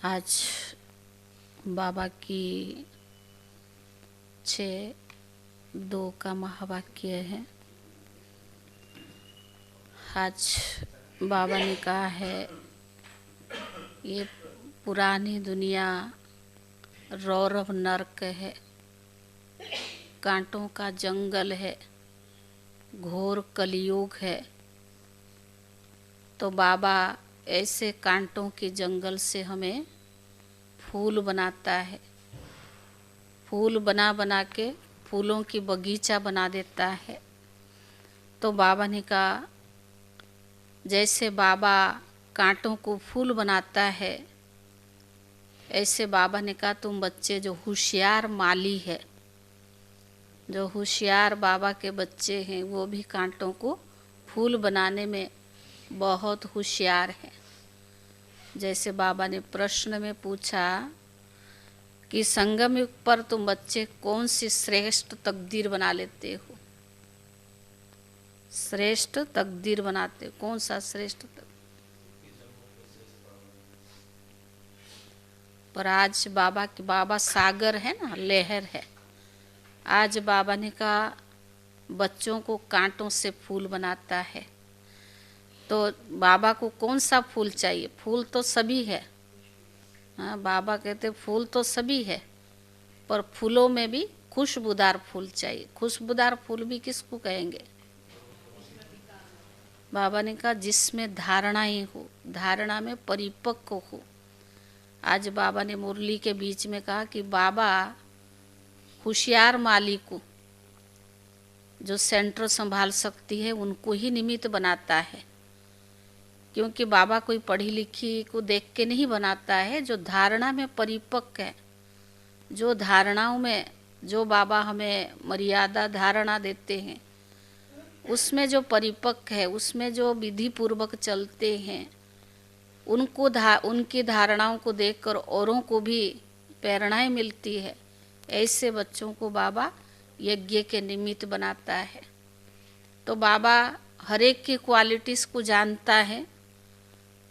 आज बाबा की 6:2 का महावाक्य है। आज बाबा ने कहा है ये पुरानी दुनिया रौरव नर्क है, कांटों का जंगल है, घोर कलयुग है। तो बाबा ऐसे कांटों के जंगल से हमें फूल बनाता है, फूल बना बना के फूलों की बगीचा बना देता है। तो बाबा ने कहा जैसे बाबा कांटों को फूल बनाता है, ऐसे बाबा ने कहा तुम बच्चे जो होशियार माली है, जो होशियार बाबा के बच्चे हैं, वो भी कांटों को फूल बनाने में बहुत होशियार है। जैसे बाबा ने प्रश्न में पूछा कि संगम युग पर तुम बच्चे कौन सी श्रेष्ठ तकदीर बना लेते हो, श्रेष्ठ तकदीर बनाते हो, कौन सा श्रेष्ठ पर आज बाबा सागर है ना, लहर है। आज बाबा ने कहा बच्चों को कांटों से फूल बनाता है। तो बाबा को कौन सा फूल चाहिए? फूल तो सभी है। हाँ, बाबा कहते फूल तो सभी है, पर फूलों में भी खुशबूदार फूल चाहिए। खुशबूदार फूल भी किसको कहेंगे? बाबा ने कहा जिसमें धारणाएं हो, धारणा में परिपक्व हो। आज बाबा ने मुरली के बीच में कहा कि बाबा होशियार माली को, जो सेंटर संभाल सकती है, उनको ही निमित्त बनाता है। क्योंकि बाबा कोई पढ़ी लिखी को देख के नहीं बनाता है, जो धारणा में परिपक्व है, जो धारणाओं में, जो बाबा हमें मर्यादा धारणा देते हैं, उसमें जो परिपक्व है, उसमें जो विधि पूर्वक चलते हैं, उनको उनकी धारणाओं को देखकर औरों को भी प्रेरणाएं मिलती है। ऐसे बच्चों को बाबा यज्ञ के निमित्त बनाता है। तो बाबा हर एक की क्वालिटीज़ को जानता है।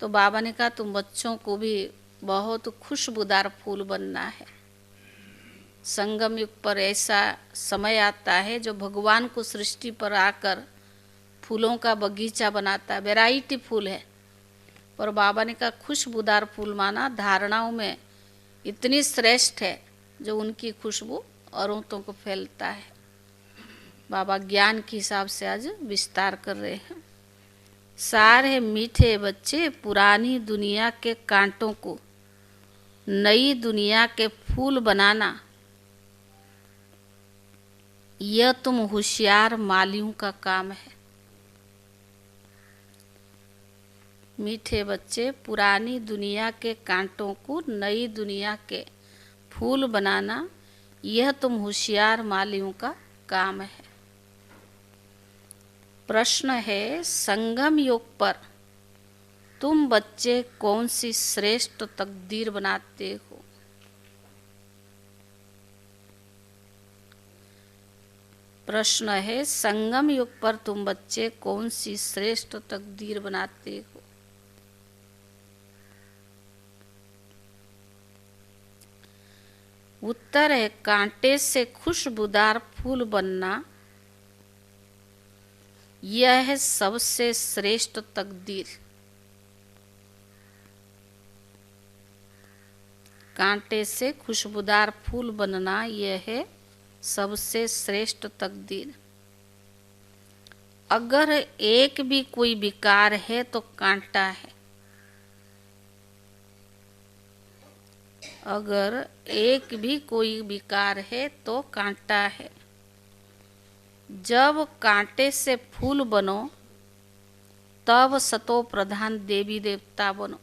तो बाबा ने कहा तुम बच्चों को भी बहुत खुशबूदार फूल बनना है। संगम युग पर ऐसा समय आता है जो भगवान को सृष्टि पर आकर फूलों का बगीचा बनाता है। वैरायटी फूल है, पर बाबा ने कहा खुशबूदार फूल माना धारणाओं में इतनी श्रेष्ठ है जो उनकी खुशबू औरों को फैलता है। बाबा ज्ञान के हिसाब से आज विस्तार कर रहे हैं। सार है मीठे बच्चे पुरानी दुनिया के कांटों को नई दुनिया के फूल बनाना, यह तुम होशियार मालियों का काम है। मीठे बच्चे पुरानी दुनिया के कांटों को नई दुनिया के फूल बनाना, यह तुम होशियार मालियों का काम है। प्रश्न है संगम योग पर तुम बच्चे कौन सी श्रेष्ठ तकदीर बनाते हो? प्रश्न है संगम युग पर तुम बच्चे कौन सी श्रेष्ठ तकदीर बनाते हो? उत्तर है कांटे से खुशबूदार फूल बनना, यह है सबसे श्रेष्ठ तकदीर। कांटे से खुशबूदार फूल बनना, यह है सबसे श्रेष्ठ तकदीर। अगर एक भी कोई विकार है तो कांटा है। अगर एक भी कोई विकार है तो कांटा है। जब कांटे से फूल बनो तब सतो प्रधान देवी देवता बनो।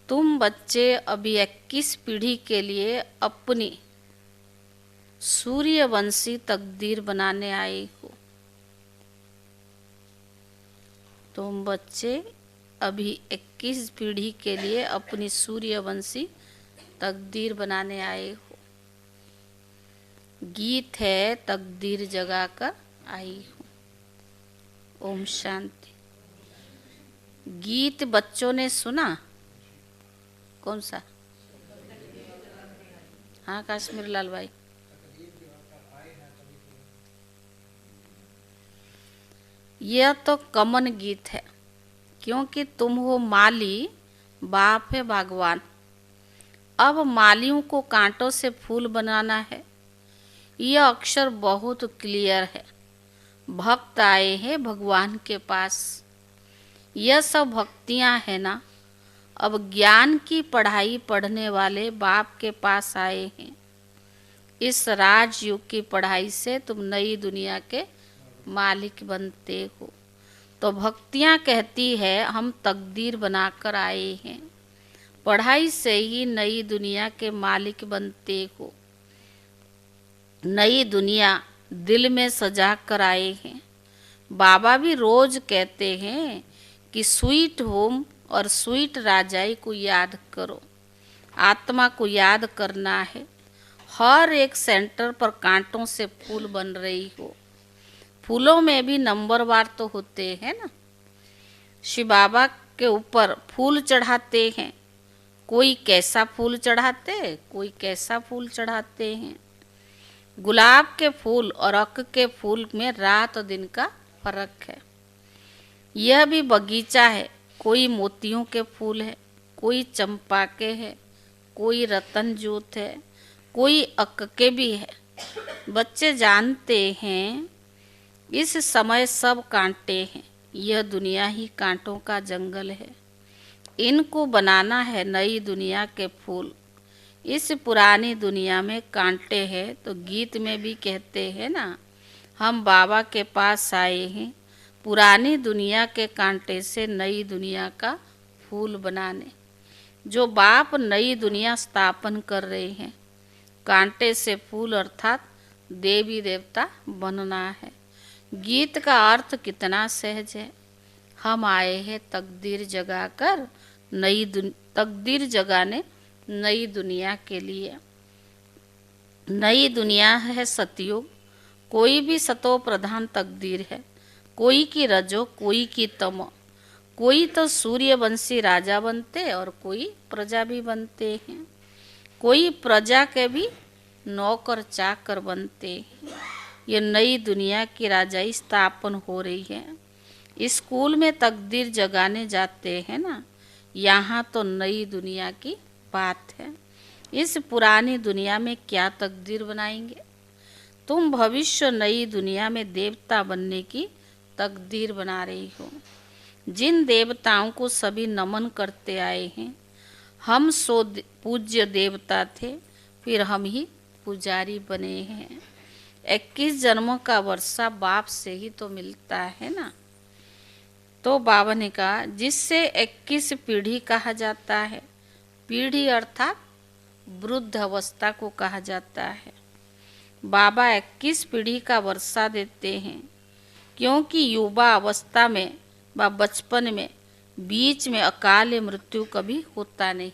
तुम बच्चे अभी 21 पीढ़ी के लिए अपनी सूर्यवंशी तकदीर बनाने आए हो। तुम बच्चे अभी 21 पीढ़ी के लिए अपनी सूर्यवंशी तकदीर बनाने आए हो। गीत है तकदीर जगा कर आई हूँ। ओम शांति। गीत बच्चों ने सुना? कौन सा? हाँ काश्मीर लाल भाई। यह तो कमन गीत है, क्योंकि तुम हो माली, बाप है भगवान। अब मालियों को कांटों से फूल बनाना है। यह अक्षर बहुत क्लियर है। भक्त आए हैं भगवान के पास। यह सब भक्तियां हैं ना। अब ज्ञान की पढ़ाई पढ़ने वाले बाप के पास आए हैं। इस राजयुग की पढ़ाई से तुम नई दुनिया के मालिक बनते हो। तो भक्तियां कहती है हम तकदीर बनाकर आए हैं। पढ़ाई से ही नई दुनिया के मालिक बनते हो। नई दुनिया दिल में सजा कर आए हैं। बाबा भी रोज कहते हैं कि स्वीट होम और स्वीट राजाई को याद करो। आत्मा को याद करना है। हर एक सेंटर पर कांटों से फूल बन रही हो। फूलों में भी नंबरवार तो होते हैं ना। शिव बाबा के ऊपर फूल चढ़ाते हैं। कोई कैसा फूल चढ़ाते, कोई कैसा फूल चढ़ाते हैं। गुलाब के फूल और अक के फूल में रात और दिन का फर्क है। यह भी बगीचा है। कोई मोतियों के फूल है, कोई चंपा के है, कोई रतन जूत है, कोई अक के भी है। बच्चे जानते हैं इस समय सब कांटे हैं। यह दुनिया ही कांटों का जंगल है। इनको बनाना है नई दुनिया के फूल। इस पुरानी दुनिया में कांटे हैं। तो गीत में भी कहते हैं ना, हम बाबा के पास आए हैं पुरानी दुनिया के कांटे से नई दुनिया का फूल बनाने। जो बाप नई दुनिया स्थापन कर रहे हैं, कांटे से फूल अर्थात देवी देवता बनना है। गीत का अर्थ कितना सहज है। हम आए हैं तकदीर जगाकर तकदीर जगाने नई दुनिया के लिए। नई दुनिया है सतयुग। कोई भी सतो प्रधान तकदीर है। कोई की रजो, कोई की तमो। कोई तो सूर्यवंशी राजा बनते और कोई प्रजा भी बनते हैं। कोई प्रजा के भी नौकर चाकर बनते हैं। ये नई दुनिया की राजाई स्थापन हो रही है। स्कूल में तकदीर जगाने जाते हैं ना, यहाँ तो नई दुनिया की बात है। इस पुरानी दुनिया में क्या तकदीर बनाएंगे? तुम भविष्य नई दुनिया में देवता बनने की तकदीर बना रही हो। जिन देवताओं को सभी नमन करते आए हैं, हम सो पूज्य देवता थे, फिर हम ही पुजारी बने हैं। 21 जन्मों का वर्षा बाप से ही तो मिलता है ना। तो बाबा ने कहा जिससे 21 पीढ़ी कहा जाता है। पीढ़ी अर्थात वृद्ध अवस्था को कहा जाता है। बाबा 21 पीढ़ी का वर्षा देते हैं, क्योंकि युवा अवस्था में व बचपन में बीच में अकाल मृत्यु कभी होता नहीं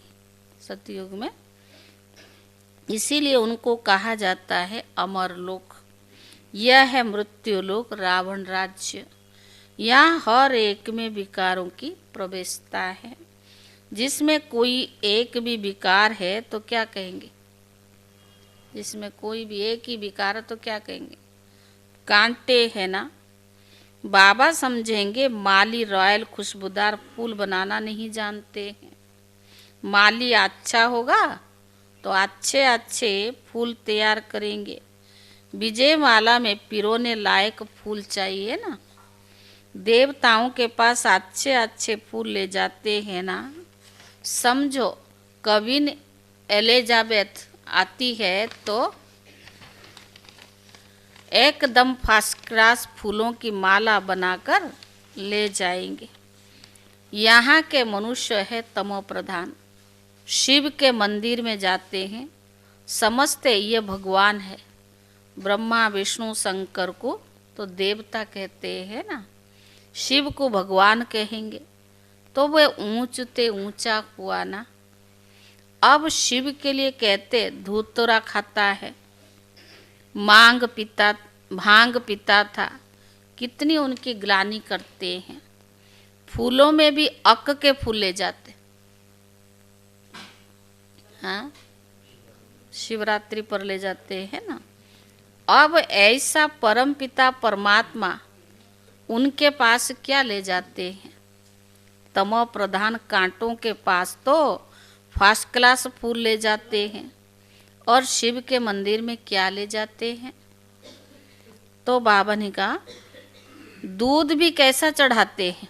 सतयुग में। इसीलिए उनको कहा जाता है अमर लोक। यह है मृत्यु लोक, रावण राज्य। यहाँ हर एक में विकारों की प्रवेशता है। जिसमें कोई एक भी विकार है तो क्या कहेंगे? जिसमें कोई भी एक ही विकार है तो क्या कहेंगे? कांटे है ना। बाबा समझेंगे माली रॉयल खुशबूदार फूल बनाना नहीं जानते हैं। माली अच्छा होगा तो अच्छे अच्छे फूल तैयार करेंगे। विजय माला में पिरोने लायक फूल चाहिए ना। देवताओं के पास अच्छे अच्छे फूल ले जाते हैं ना। समझो कविन एलिजाबेथ आती है तो एकदम फर्स्ट क्लास फूलों की माला बनाकर ले जाएंगे। यहाँ के मनुष्य है तमो प्रधान। शिव के मंदिर में जाते हैं, समझते ये भगवान है। ब्रह्मा विष्णु शंकर को तो देवता कहते हैं ना। शिव को भगवान कहेंगे तो वह ऊंचते ऊंचा हुआ ना। अब शिव के लिए कहते धूतरा खाता है, भांग पीता था, कितनी उनकी ग्लानि करते हैं। फूलों में भी अक के फूल ले जाते, हाँ, शिवरात्रि पर ले जाते हैं ना। अब ऐसा परम पिता परमात्मा उनके पास क्या ले जाते हैं? तमो प्रधान कांटों के पास तो फर्स्ट क्लास फूल ले जाते हैं, और शिव के मंदिर में क्या ले जाते हैं? तो बाबा ने कहा दूध भी कैसा चढ़ाते हैं?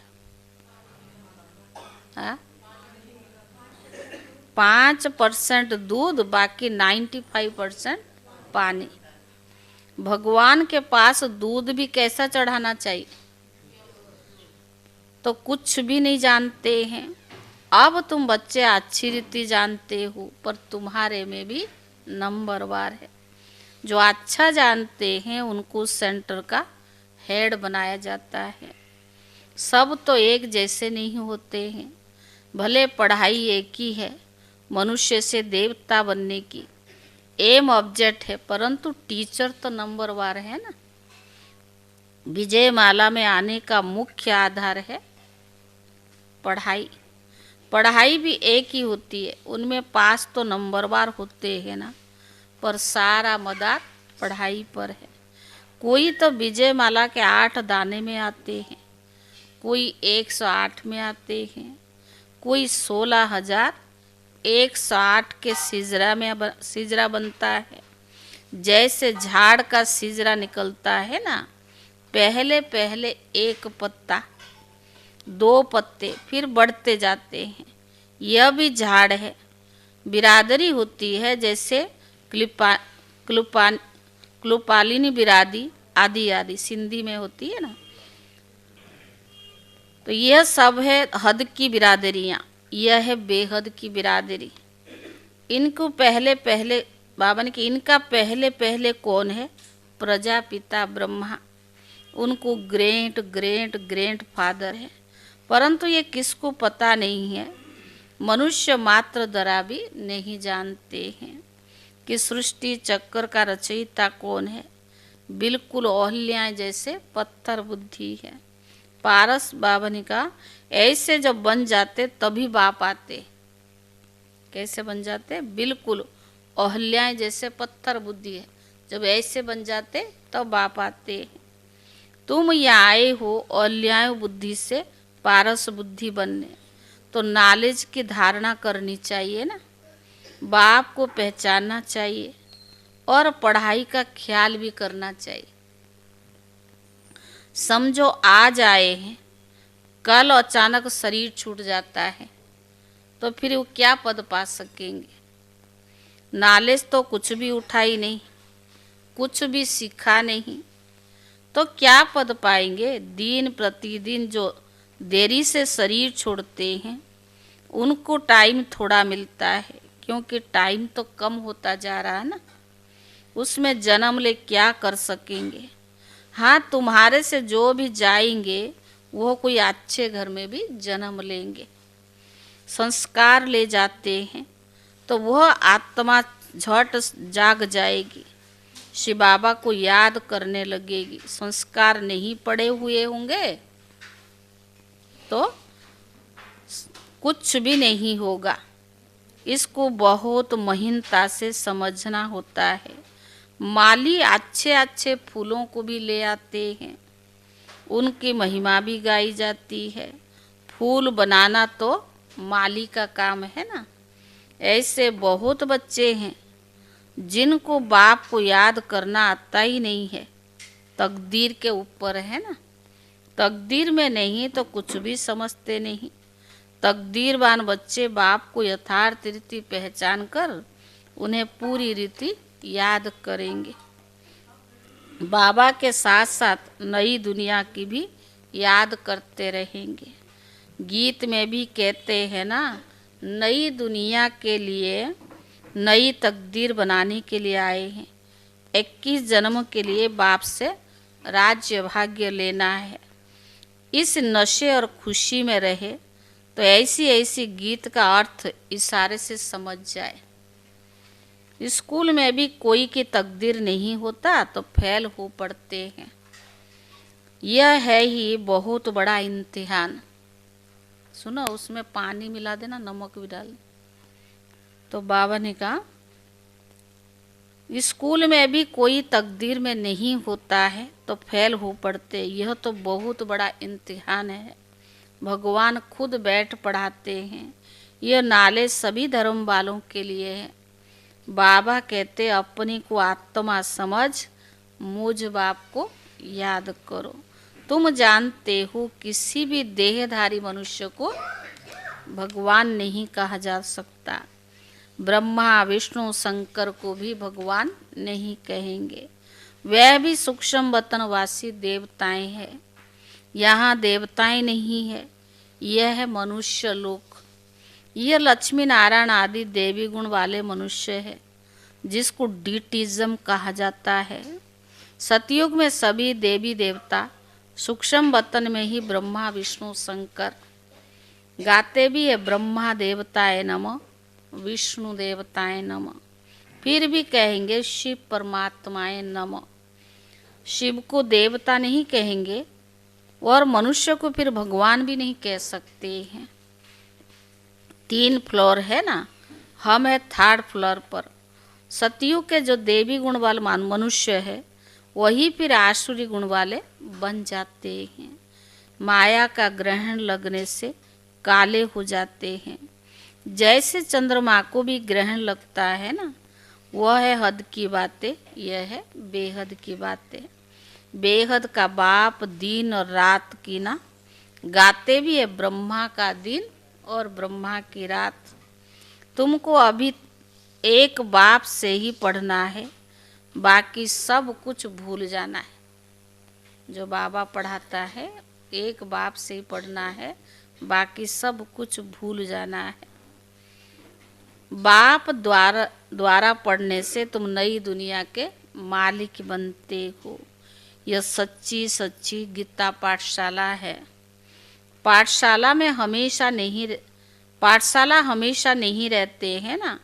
5% दूध, बाकी 95% पानी। भगवान के पास दूध भी कैसा चढ़ाना चाहिए? तो कुछ भी नहीं जानते हैं। अब तुम बच्चे अच्छी रीति जानते हो, पर तुम्हारे में भी नंबरवार है। जो अच्छा जानते हैं उनको सेंटर का हेड बनाया जाता है। सब तो एक जैसे नहीं होते हैं। भले पढ़ाई एक ही है, मनुष्य से देवता बनने की एम ऑब्जेक्ट है, परंतु टीचर तो नंबरवार है ना। विजय माला में आने का मुख्य आधार है पढ़ाई। पढ़ाई भी एक ही होती है, उनमें पास तो नंबरवार होते हैं ना, पर सारा मदार पढ़ाई पर है। कोई तो विजय माला के 8 दाने में आते हैं, कोई 108 में आते हैं, कोई 16,108 के सिजरा बनता है। जैसे झाड़ का सिजरा निकलता है ना, पहले पहले 1 पत्ता, 2 पत्ते, फिर बढ़ते जाते हैं। यह भी झाड़ है। बिरादरी होती है, जैसे क्लुपालिनी बिरादी आदि आदि सिंधी में होती है ना। तो यह सब है हद की बिरादरियाँ, यह है बेहद की बिरादरी। इनको पहले पहले बाबा ने कि इनका पहले पहले कौन है? प्रजापिता ब्रह्मा। उनको ग्रेट ग्रेट ग्रेट फादर है, परंतु ये किसको पता नहीं है। मनुष्य मात्र द्वारा भी नहीं जानते हैं कि सृष्टि चक्र का रचयिता कौन है। बिल्कुल ओहल्या जैसे पत्थर बुद्धि है। पारस बाबा ने कहा ऐसे जब बन जाते तभी बाप आते। कैसे बन जाते? बिल्कुल ओहल्या जैसे पत्थर बुद्धि है, जब ऐसे बन जाते तब बाप आते हैं। तुम यहाँ आए हो ओहल्या बुद्धि से पारस बुद्धि बनने, तो नॉलेज की धारणा करनी चाहिए ना, बाप को पहचानना चाहिए और पढ़ाई का ख्याल भी करना चाहिए। समझो आज आए हैं, कल अचानक शरीर छूट जाता है, तो फिर वो क्या पद पा सकेंगे? नॉलेज तो कुछ भी उठाई नहीं, कुछ भी सीखा नहीं, तो क्या पद पाएंगे? दिन प्रतिदिन जो देरी से शरीर छोड़ते हैं उनको टाइम थोड़ा मिलता है, क्योंकि टाइम तो कम होता जा रहा है ना। उसमें जन्म ले क्या कर सकेंगे? हाँ, तुम्हारे से जो भी जाएंगे वो कोई अच्छे घर में भी जन्म लेंगे, संस्कार ले जाते हैं, तो वह आत्मा झट जाग जाएगी, शिव बाबा को याद करने लगेगी। संस्कार नहीं पड़े हुए होंगे तो कुछ भी नहीं होगा। इसको बहुत महीनता से समझना होता है। माली अच्छे अच्छे फूलों को भी ले आते हैं, उनकी महिमा भी गाई जाती है। फूल बनाना तो माली का काम है ना। ऐसे बहुत बच्चे हैं जिनको बाप को याद करना आता ही नहीं है। तकदीर के ऊपर है ना, तकदीर में नहीं तो कुछ भी समझते नहीं। तकदीरवान बच्चे बाप को यथार्थ रीति पहचान कर उन्हें पूरी रीति याद करेंगे। बाबा के साथ साथ नई दुनिया की भी याद करते रहेंगे। गीत में भी कहते हैं ना, नई दुनिया के लिए नई तकदीर बनाने के लिए आए हैं। 21 जन्म के लिए बाप से राज्य भाग्य लेना है। इस नशे और खुशी में रहे तो ऐसी ऐसी गीत का अर्थ इशारे से समझ जाए। स्कूल में भी कोई की तकदीर नहीं होता तो फेल हो पड़ते हैं। यह है ही बहुत बड़ा इम्तिहान। सुनो, उसमें पानी मिला देना, नमक भी डाल। तो बाबा ने कहा स्कूल में भी कोई तकदीर में नहीं होता है तो फेल हो पड़ते, यह तो बहुत बड़ा इम्तिहान है। भगवान खुद बैठ पढ़ाते हैं। यह नॉलेज सभी धर्म वालों के लिए है। बाबा कहते अपनी को आत्मा समझ, मुझ बाप को याद करो। तुम जानते हो किसी भी देहधारी मनुष्य को भगवान नहीं कहा जा सकता। ब्रह्मा विष्णु शंकर को भी भगवान नहीं कहेंगे, वह भी सूक्ष्म वतनवासी देवताएं हैं। यहाँ देवताएं नहीं है, यह है मनुष्य लोक। यह लक्ष्मी नारायण आदि देवी गुण वाले मनुष्य है, जिसको डीटिज्म कहा जाता है। सतयुग में सभी देवी देवता सूक्ष्म वतन में ही ब्रह्मा विष्णु शंकर गाते भी है ब्रह्मा देवताए नमः, विष्णु देवताए नमः। फिर भी कहेंगे शिव परमात्माए नमः। शिव को देवता नहीं कहेंगे और मनुष्य को फिर भगवान भी नहीं कह सकते हैं। 3 फ्लोर है ना, हम है 3rd फ्लोर पर। सतयुग के जो देवी गुण वाले मनुष्य है वही फिर आसुरी गुण वाले बन जाते हैं। माया का ग्रहण लगने से काले हो जाते हैं। जैसे चंद्रमा को भी ग्रहण लगता है ना, वह है हद की बातें, यह है बेहद की बातें। बेहद का बाप दिन और रात की ना गाते भी है ब्रह्मा का दिन और ब्रह्मा की रात। तुमको अभी एक बाप से ही पढ़ना है, बाकी सब कुछ भूल जाना है। जो बाबा पढ़ाता है एक बाप से ही पढ़ना है, बाकी सब कुछ भूल जाना है। बाप द्वारा पढ़ने से तुम नई दुनिया के मालिक बनते हो। यह सच्ची सच्ची गीता पाठशाला है। पाठशाला हमेशा नहीं रहते हैं ना।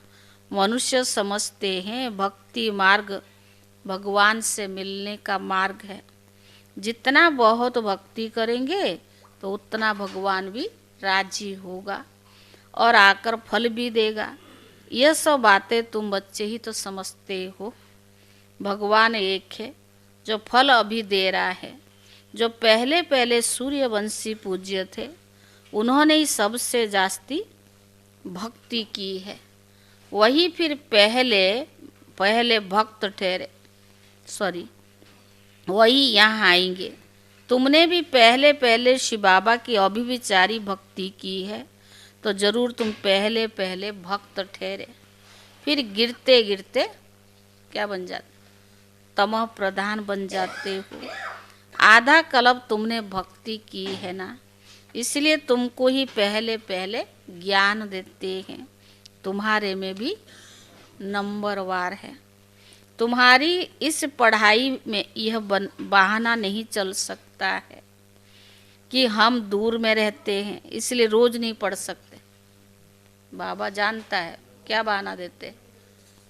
मनुष्य समझते हैं भक्ति मार्ग भगवान से मिलने का मार्ग है। जितना बहुत भक्ति करेंगे तो उतना भगवान भी राजी होगा और आकर फल भी देगा। यह सब बातें तुम बच्चे ही तो समझते हो। भगवान एक है जो फल अभी दे रहा है। जो पहले पहले सूर्यवंशी पूज्य थे, उन्होंने ही सबसे जास्ती भक्ति की है। वही फिर पहले भक्त ठहरे, वही यहाँ आएंगे। तुमने भी पहले पहले शिव बाबा की अभिविचारी भक्ति की है, तो जरूर तुम पहले पहले भक्त ठहरे। फिर गिरते गिरते क्या बन जाते, तमः प्रधान बन जाते हो। आधा कल्प तुमने भक्ति की है ना, इसलिए तुमको ही पहले पहले ज्ञान देते हैं। तुम्हारे में भी नंबरवार है। तुम्हारी इस पढ़ाई में यह बहाना नहीं चल सकता है कि हम दूर में रहते हैं इसलिए रोज नहीं पढ़ सकते। बाबा जानता है क्या बहाना देते,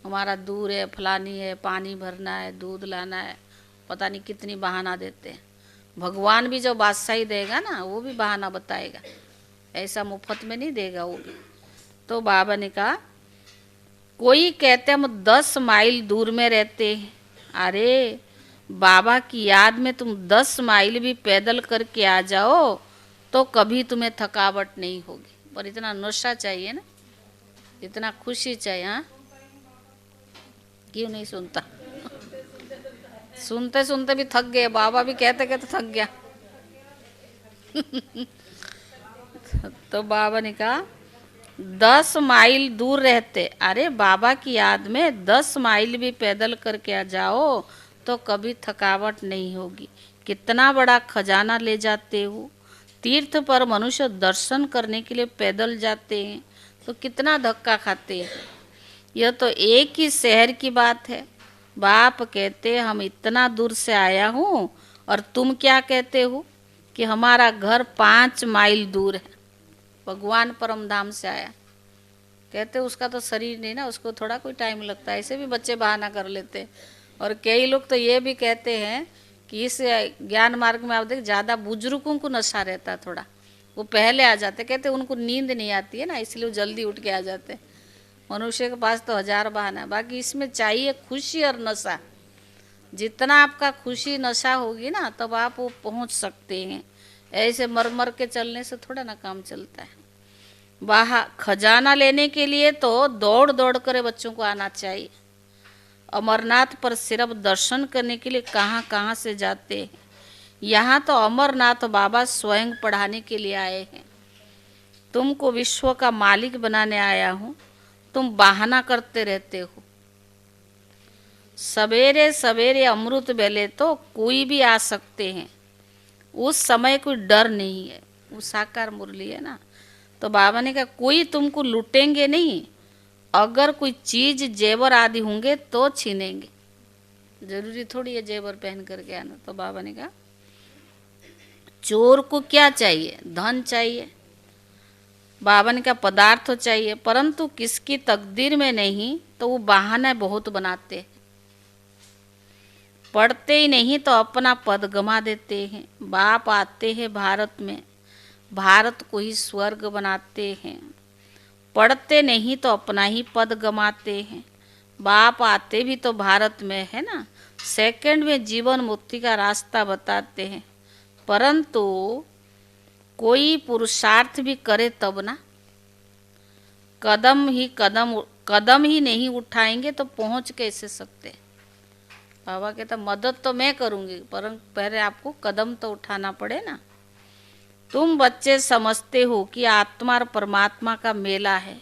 हमारा दूर है, फलानी है, पानी भरना है, दूध लाना है, पता नहीं कितनी बहाना देते हैं। भगवान भी जो बादशाही देगा ना, वो भी बहाना बताएगा, ऐसा मुफ्त में नहीं देगा वो भी। तो बाबा ने कहा कोई कहते हम 10 माइल दूर में रहते हैं। अरे बाबा की याद में तुम 10 माइल भी पैदल करके आ जाओ तो कभी तुम्हें थकावट नहीं होगी। पर इतना नशा चाहिए ना, इतना खुशी चाहिए। हाँ, क्यों नहीं सुनता? सुनते सुनते भी थक गए। बाबा भी कहते कहते थक गया। तो बाबा ने कहा 10 माइल दूर रहते। अरे बाबा की याद में 10 माइल भी पैदल करके आ जाओ तो कभी थकावट नहीं होगी। कितना बड़ा खजाना ले जाते हो। तीर्थ पर मनुष्य दर्शन करने के लिए पैदल जाते हैं तो कितना धक्का खाते हैं। यह तो एक ही शहर की बात है। बाप कहते हम इतना दूर से आया हूँ और तुम क्या कहते हो कि हमारा घर 5 माइल दूर है। भगवान परम धाम से आया। कहते उसका तो शरीर नहीं ना, उसको थोड़ा कोई टाइम लगता है। ऐसे भी बच्चे बहाना कर लेते। और कई लोग तो ये भी कहते हैं कि इस ज्ञान मार्ग में आप देख ज़्यादा बुजुर्गों को नशा रहता थोड़ा, वो पहले आ जाते, कहते उनको नींद नहीं आती है ना, इसलिए वो जल्दी उठ के आ जाते। मनुष्य के पास तो 1000 बहाना है, बाकी इसमें चाहिए खुशी और नशा। जितना आपका खुशी नशा होगी ना तब आप वो पहुंच सकते हैं। ऐसे मर मर के चलने से थोड़ा ना काम चलता है। बाहर खजाना लेने के लिए तो दौड़ दौड़ कर बच्चों को आना चाहिए। अमरनाथ पर सिर्फ दर्शन करने के लिए कहाँ कहाँ से जाते हैं। यहाँ तो अमरनाथ बाबा स्वयं पढ़ाने के लिए आए हैं। तुमको विश्व का मालिक बनाने आया हूँ, तुम बहाना करते रहते हो। सवेरे सवेरे अमृत वेले तो कोई भी आ सकते हैं, उस समय कोई डर नहीं है। वो साकार मुरली है ना, तो बाबा ने कहा कोई तुमको लूटेंगे नहीं, अगर कोई चीज जेवर आदि होंगे तो छीनेंगे। जरूरी थोड़ी है जेवर पहन करके आना। तो बाबा ने कहा चोर को क्या चाहिए, धन चाहिए। बाबा ने कहा पदार्थ तो चाहिए, परंतु किसकी तकदीर में नहीं तो वो बहाने बहुत बनाते हैं। पढ़ते ही नहीं तो अपना पद गमा देते हैं। बाप आते हैं भारत में, भारत को ही स्वर्ग बनाते हैं। पढ़ते नहीं तो अपना ही पद गमाते हैं। बाप आते भी तो भारत में है ना, सेकंड में जीवन मुक्ति का रास्ता बताते हैं। परंतु कोई पुरुषार्थ भी करे तब ना, कदम ही नहीं उठाएंगे तो पहुंच कैसे सकते। बाबा कहता मदद तो मैं करूंगी, पर पहले आपको कदम तो उठाना पड़े ना। तुम बच्चे समझते हो कि आत्मा और परमात्मा का मेला है।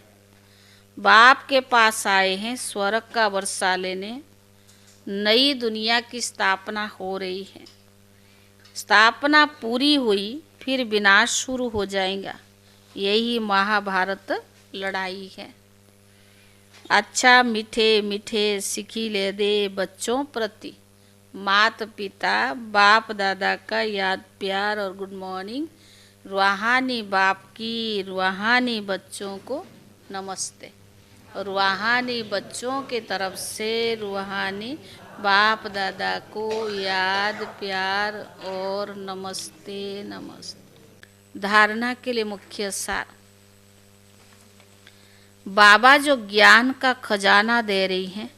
बाप के पास आए हैं स्वर्ग का वर्षा लेने। नई दुनिया की स्थापना हो रही है। स्थापना पूरी हुई फिर विनाश शुरू हो जाएगा। यही महाभारत लड़ाई है। अच्छा मीठे मीठे सिखी ले दे बच्चों प्रति, माता पिता बाप दादा का याद प्यार और गुड मॉर्निंग। रूहानी बाप की रूहानी बच्चों को नमस्ते। और रूहानी बच्चों के तरफ से रूहानी बाप दादा को याद प्यार और नमस्ते नमस्ते। धारणा के लिए मुख्य सार, बाबा जो ज्ञान का खजाना दे रही हैं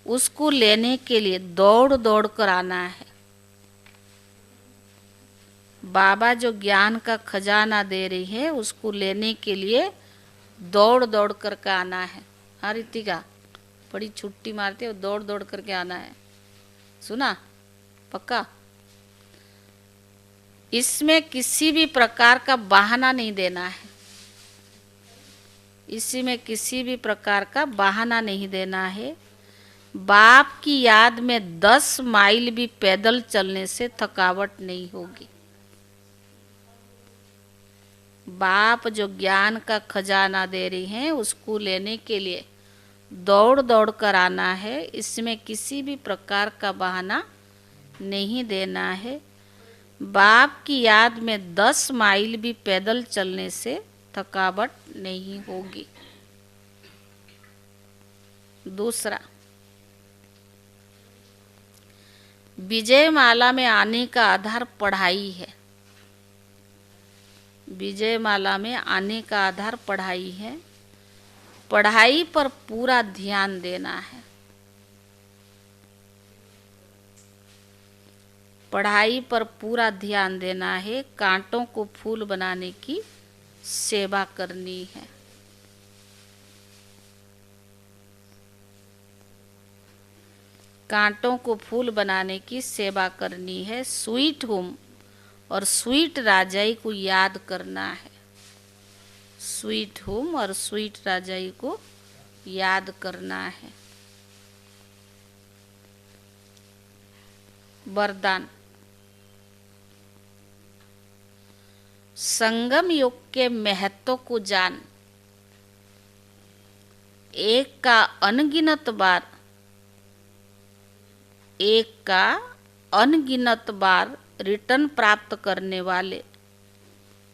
उसको लेने के लिए दौड़ दौड़ कर आना है। बाबा जो ज्ञान का खजाना दे रही है उसको लेने के लिए दौड़ दौड़ कर के आना है। हाँ रितिका, बड़ी छुट्टी मारती है, दौड़ दौड़ करके आना है। सुना पक्का? इसमें किसी भी प्रकार का बहाना नहीं देना है। इसी में किसी भी प्रकार का बहाना नहीं देना है। बाप की याद में 10 माइल भी पैदल चलने से थकावट नहीं होगी। बाप जो ज्ञान का खजाना दे रही हैं उसको लेने के लिए दौड़ दौड़ कर आना है। इसमें किसी भी प्रकार का बहाना नहीं देना है। बाप की याद में 10 माइल भी पैदल चलने से थकावट नहीं होगी। दूसरा, विजय माला में आने का आधार पढ़ाई है। विजय माला में आने का आधार पढ़ाई है। पढ़ाई पर पूरा ध्यान देना है। पढ़ाई पर पूरा ध्यान देना है। कांटों को फूल बनाने की सेवा करनी है। कांटों को फूल बनाने की सेवा करनी है। स्वीट होम और स्वीट राजाई को याद करना है। स्वीट होम और स्वीट राजाई को याद करना है। वरदान, संगम योग के महत्व को जान। एक का अनगिनत बार रिटर्न प्राप्त करने वाले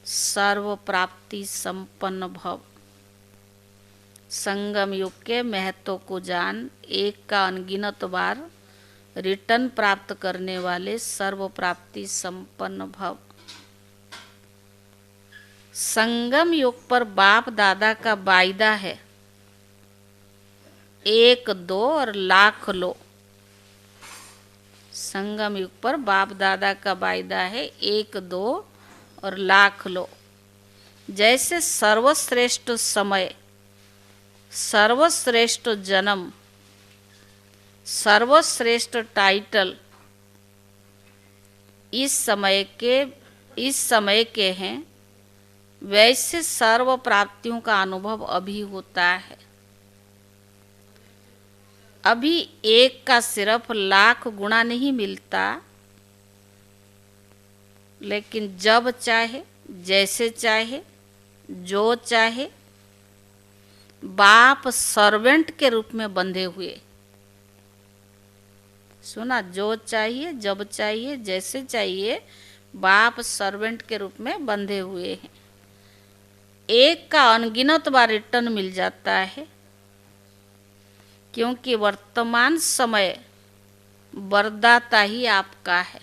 सर्व प्राप्ति संपन्न भव। संगम युग के महत्व को जान। एक का अनगिनत बार रिटर्न प्राप्त करने वाले सर्व प्राप्ति संपन्न भव। संगम युग पर बाप दादा का वायदा है, 1 2 और लाख लो। संगम युग पर बाप दादा का वायदा है 1 2 और लाख लो। जैसे सर्वश्रेष्ठ समय, सर्वश्रेष्ठ जन्म, सर्वश्रेष्ठ टाइटल इस समय के हैं, वैसे सर्व प्राप्तियों का अनुभव अभी होता है। अभी एक का सिर्फ लाख गुना नहीं मिलता, लेकिन जब चाहे, जैसे चाहे, जो चाहे, बाप सर्वेंट के रूप में बंधे हुए। सुना, जो चाहिए, जब चाहिए, जैसे चाहिए, बाप सर्वेंट के रूप में बंधे हुए हैं। एक का अनगिनत बार रिटर्न मिल जाता है, क्योंकि वर्तमान समय वरदाता ही आपका है।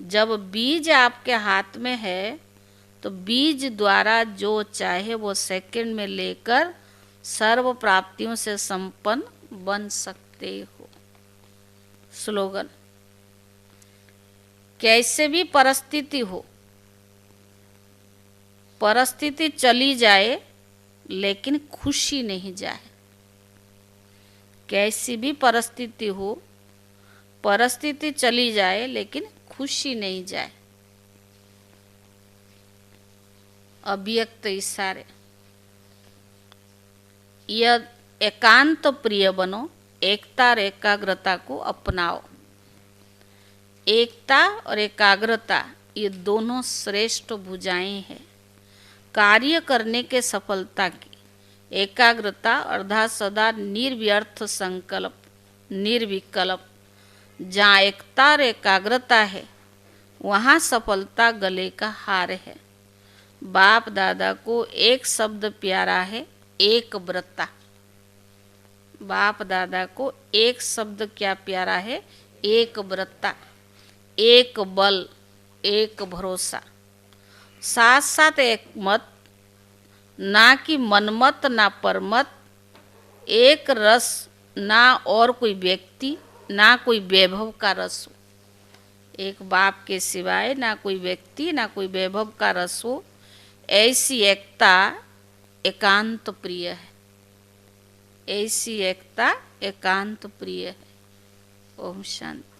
जब बीज आपके हाथ में है तो बीज द्वारा जो चाहे वो सेकंड में लेकर सर्व प्राप्तियों से संपन्न बन सकते हो। स्लोगन, कैसे भी परिस्थिति हो, परिस्थिति चली जाए लेकिन खुशी नहीं जाए। कैसी भी परिस्थिति हो, परिस्थिति चली जाए लेकिन खुशी नहीं जाए। अव्यक्त इशारे, यह एकांत प्रिय बनो, एकता और एकाग्रता को अपनाओ। एकता और एकाग्रता ये दोनों श्रेष्ठ भुजाएं हैं कार्य करने के सफलता की। एकाग्रता अर्थात सदा निर्व्यर्थ संकल्प, निर्विकल्प। जहाँ एकता और एकाग्रता है वहाँ सफलता गले का हार है। बाप दादा को एक शब्द प्यारा है, एक व्रता। बाप दादा को एक शब्द क्या प्यारा है, एक व्रता, एक बल, एक भरोसा। साथ साथ एक मत, ना कि मनमत ना परमत, एक रस, ना और कोई व्यक्ति, ना कोई वैभव का रस हो। एक बाप के सिवाय ना कोई व्यक्ति, ना कोई वैभव का रस हो। ऐसी एकता एकांत प्रिय है, ऐसी एकता एकांत प्रिय है। ओम शांति।